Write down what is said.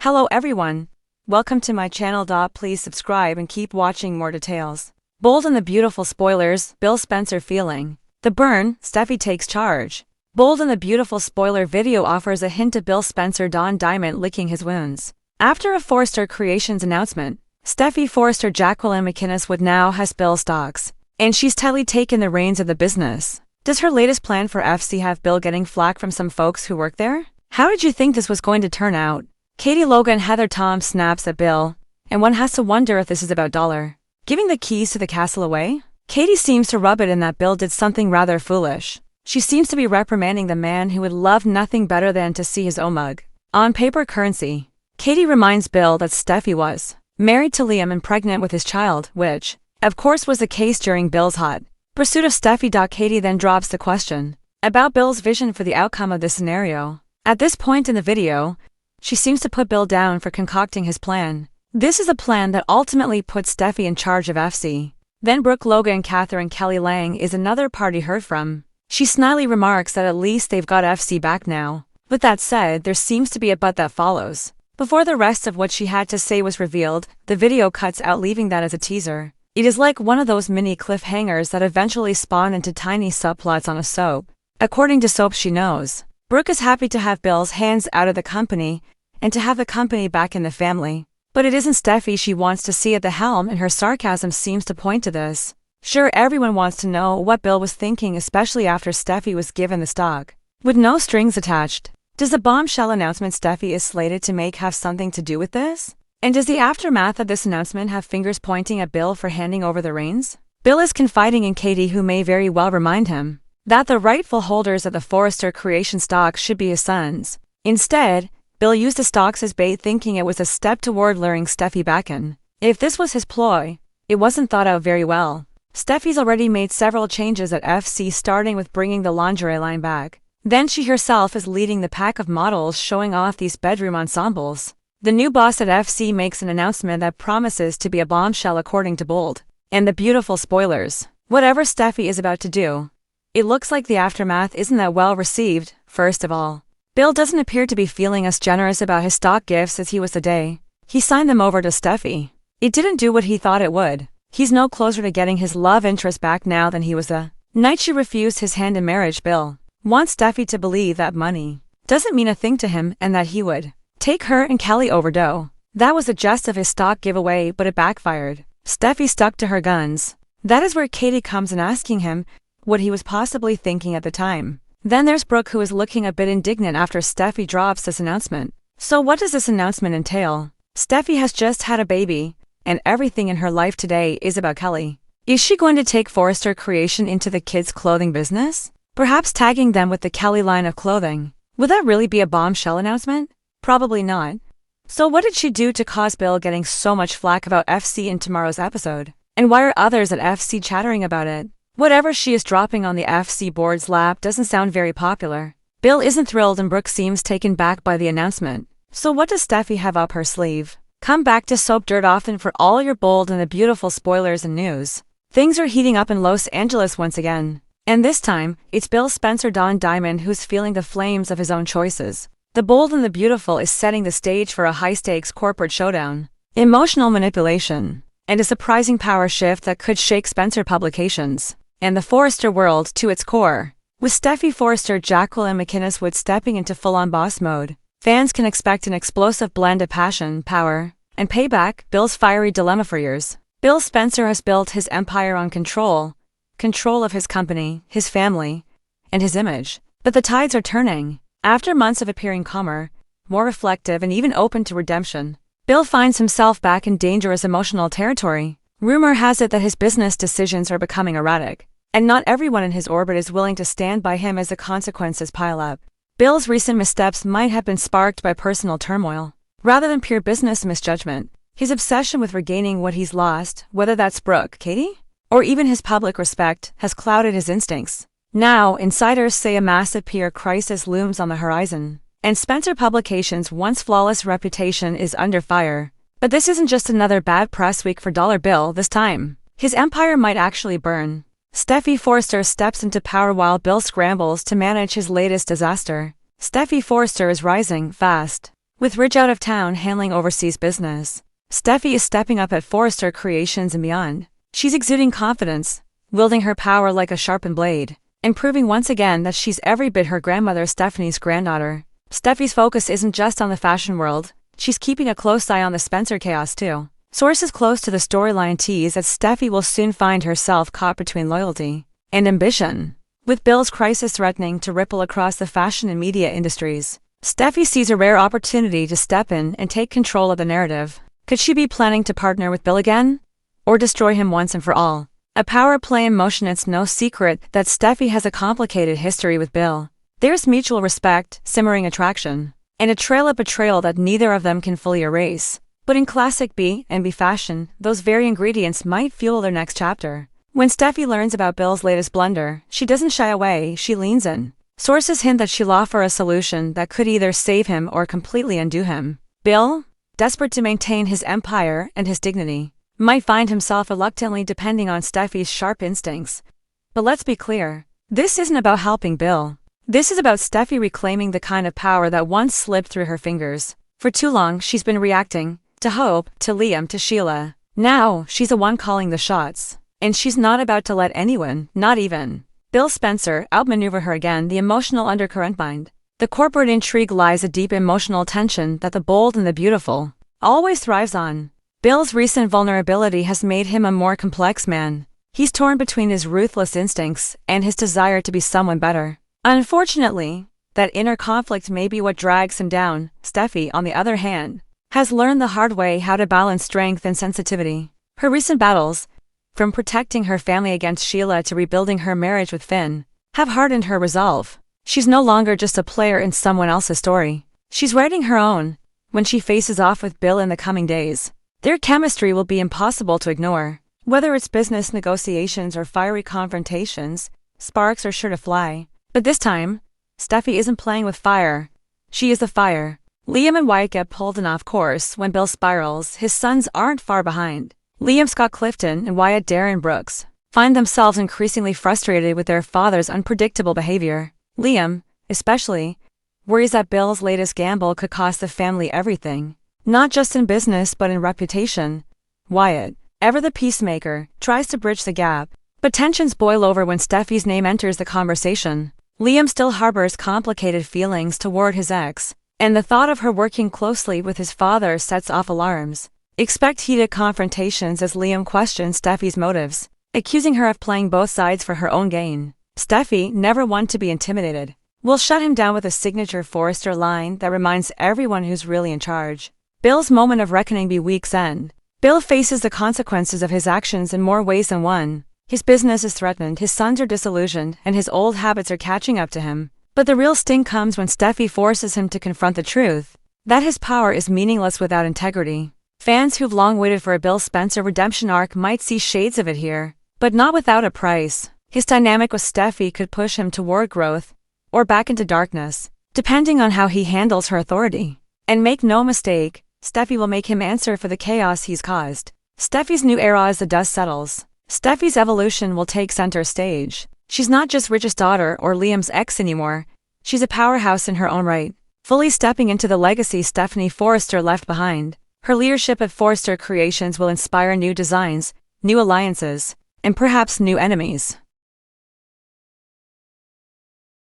Hello everyone. Welcome to my channel. Please subscribe and keep watching more details. Bold and the beautiful spoilers, Bill Spencer feeling the burn, Steffy takes charge. Bold and the beautiful spoiler video offers a hint of Bill Spencer Don Diamond licking his wounds. After a Forrester Creations announcement, Steffy Forrester Jacqueline McInnes would now has Bill stocks, and she's tightly taken the reins of the business. Does her latest plan for FC have Bill getting flack from some folks who work there? How did you think this was going to turn out? Katie Logan Heather Tom snaps at Bill, and one has to wonder if this is about dollar giving the keys to the castle away? Katie seems to rub it in that Bill did something rather foolish. She seems to be reprimanding the man who would love nothing better than to see his own mug on paper currency. Katie reminds Bill that Steffy was married to Liam and pregnant with his child, which, of course, was the case during Bill's hot pursuit of Steffy. Katie then drops the question about Bill's vision for the outcome of this scenario. At this point in the video, she seems to put Bill down for concocting his plan. This is a plan that ultimately puts Steffy in charge of FC. Then Brooke Logan Catherine Kelly Lang is another party heard from. She snidely remarks that at least they've got FC back now. With that said, there seems to be a but that follows. Before the rest of what she had to say was revealed, the video cuts out, leaving that as a teaser. It is like one of those mini cliffhangers that eventually spawn into tiny subplots on a soap. According to Soap She Knows, Brooke is happy to have Bill's hands out of the company and to have the company back in the family. But it isn't Steffy she wants to see at the helm, and her sarcasm seems to point to this. Sure, everyone wants to know what Bill was thinking, especially after Steffy was given the stock with no strings attached. Does the bombshell announcement Steffy is slated to make have something to do with this? And does the aftermath of this announcement have fingers pointing at Bill for handing over the reins? Bill is confiding in Katie, who may very well remind him that the rightful holders of the Forrester Creation stock should be his sons. Instead, Bill used the stocks as bait, thinking it was a step toward luring Steffy back in. If this was his ploy, it wasn't thought out very well. Steffy's already made several changes at FC, starting with bringing the lingerie line back. Then she herself is leading the pack of models showing off these bedroom ensembles. The new boss at FC makes an announcement that promises to be a bombshell, according to Bold and the beautiful spoilers. Whatever Steffy is about to do, it looks like the aftermath isn't that well received. First of all, Bill doesn't appear to be feeling as generous about his stock gifts as he was the day he signed them over to Steffy. It didn't do what he thought it would. He's no closer to getting his love interest back now than he was the night she refused his hand in marriage. Bill wants Steffy to believe that money doesn't mean a thing to him and that he would take her and Kelly over dough. That was the gist of his stock giveaway, but it backfired. Steffy stuck to her guns. That is where Katie comes in, asking him what he was possibly thinking at the time. Then there's Brooke, who is looking a bit indignant after Steffy drops this announcement. So what does this announcement entail? Steffy has just had a baby, and everything in her life today is about Kelly. Is she going to take Forrester Creation into the kids' clothing business? Perhaps tagging them with the Kelly line of clothing. Would that really be a bombshell announcement? Probably not. So what did she do to cause Bill getting so much flack about FC in tomorrow's episode? And why are others at FC chattering about it? Whatever she is dropping on the FC board's lap doesn't sound very popular. Bill isn't thrilled, and Brooke seems taken back by the announcement. So what does Steffy have up her sleeve? Come back to Soap Dirt often for all your bold and the beautiful spoilers and news. Things are heating up in Los Angeles once again. And this time, it's Bill Spencer Don Diamond who's feeling the flames of his own choices. The bold and the beautiful is setting the stage for a high-stakes corporate showdown, emotional manipulation, and a surprising power shift that could shake Spencer Publications and the Forrester world to its core. With Steffy Forrester Jacqueline McInnes Wood stepping into full-on boss mode, fans can expect an explosive blend of passion, power, and payback. Bill's fiery dilemma for years. Bill Spencer has built his empire on control of his company, his family, and his image. But the tides are turning. After months of appearing calmer, more reflective, and even open to redemption, Bill finds himself back in dangerous emotional territory. Rumor has it that his business decisions are becoming erratic, and not everyone in his orbit is willing to stand by him as the consequences pile up. Bill's recent missteps might have been sparked by personal turmoil, rather than pure business misjudgment. His obsession with regaining what he's lost, whether that's Brooke, Katie, or even his public respect, has clouded his instincts. Now, insiders say a massive PR crisis looms on the horizon, and Spencer Publications' once flawless reputation is under fire. But this isn't just another bad press week for Dollar Bill. This time, his empire might actually burn. Steffy Forrester steps into power while Bill scrambles to manage his latest disaster. Steffy Forrester is rising fast, With Ridge out of town handling overseas business, Steffy is stepping up at Forrester Creations and beyond. She's exuding confidence, wielding her power like a sharpened blade, and proving once again that she's every bit her grandmother Stephanie's granddaughter. Steffy's focus isn't just on the fashion world, she's keeping a close eye on the Spencer chaos too. Sources close to the storyline tease that Steffy will soon find herself caught between loyalty and ambition. With Bill's crisis threatening to ripple across the fashion and media industries, Steffy sees a rare opportunity to step in and take control of the narrative. Could she be planning to partner with Bill again? Or destroy him once and for all? A power play in motion. It's no secret that Steffy has a complicated history with Bill. There's mutual respect, simmering attraction, and a trail of betrayal that neither of them can fully erase. But in classic B&B fashion, those very ingredients might fuel their next chapter. When Steffy learns about Bill's latest blunder, she doesn't shy away, she leans in. Sources hint that she'll offer a solution that could either save him or completely undo him. Bill, desperate to maintain his empire and his dignity, might find himself reluctantly depending on Steffy's sharp instincts. But let's be clear, this isn't about helping Bill. This is about Steffy reclaiming the kind of power that once slipped through her fingers. For too long she's been reacting to Hope, to Liam, to Sheila. Now, she's the one calling the shots. And she's not about to let anyone, not even Bill Spencer, outmaneuver her again. The emotional undercurrent behind the corporate intrigue lies a deep emotional tension that the bold and the beautiful always thrives on. Bill's recent vulnerability has made him a more complex man. He's torn between his ruthless instincts and his desire to be someone better. Unfortunately, that inner conflict may be what drags him down. Steffy, on the other hand, has learned the hard way how to balance strength and sensitivity. Her recent battles, from protecting her family against Sheila to rebuilding her marriage with Finn, have hardened her resolve. She's no longer just a player in someone else's story. She's writing her own. When she faces off with Bill in the coming days, their chemistry will be impossible to ignore. Whether it's business negotiations or fiery confrontations, sparks are sure to fly. But this time, Steffy isn't playing with fire. She is the fire. Liam and Wyatt get pulled in off course when Bill spirals. His sons aren't far behind. Liam Scott Clifton and Wyatt Darren Brooks find themselves increasingly frustrated with their father's unpredictable behavior. Liam, especially, worries that Bill's latest gamble could cost the family everything, not just in business but in reputation. Wyatt, ever the peacemaker, tries to bridge the gap, but tensions boil over when Steffy's name enters the conversation. Liam still harbors complicated feelings toward his ex, and the thought of her working closely with his father sets off alarms. Expect heated confrontations as Liam questions Steffy's motives, accusing her of playing both sides for her own gain. Steffy, never one to be intimidated, will shut him down with a signature Forrester line that reminds everyone who's really in charge. Bill's moment of reckoning be week's end. Bill faces the consequences of his actions in more ways than one. His business is threatened, his sons are disillusioned, and his old habits are catching up to him. But the real sting comes when Steffy forces him to confront the truth, that his power is meaningless without integrity. Fans who've long waited for a Bill Spencer redemption arc might see shades of it here, but not without a price. His dynamic with Steffy could push him toward growth, or back into darkness, depending on how he handles her authority. And make no mistake, Steffy will make him answer for the chaos he's caused. Steffy's new era as the dust settles. Steffy's evolution will take center stage. She's not just Ridge's daughter or Liam's ex anymore. She's a powerhouse in her own right, fully stepping into the legacy Stephanie Forrester left behind. Her leadership at Forrester Creations will inspire new designs, new alliances, and perhaps new enemies.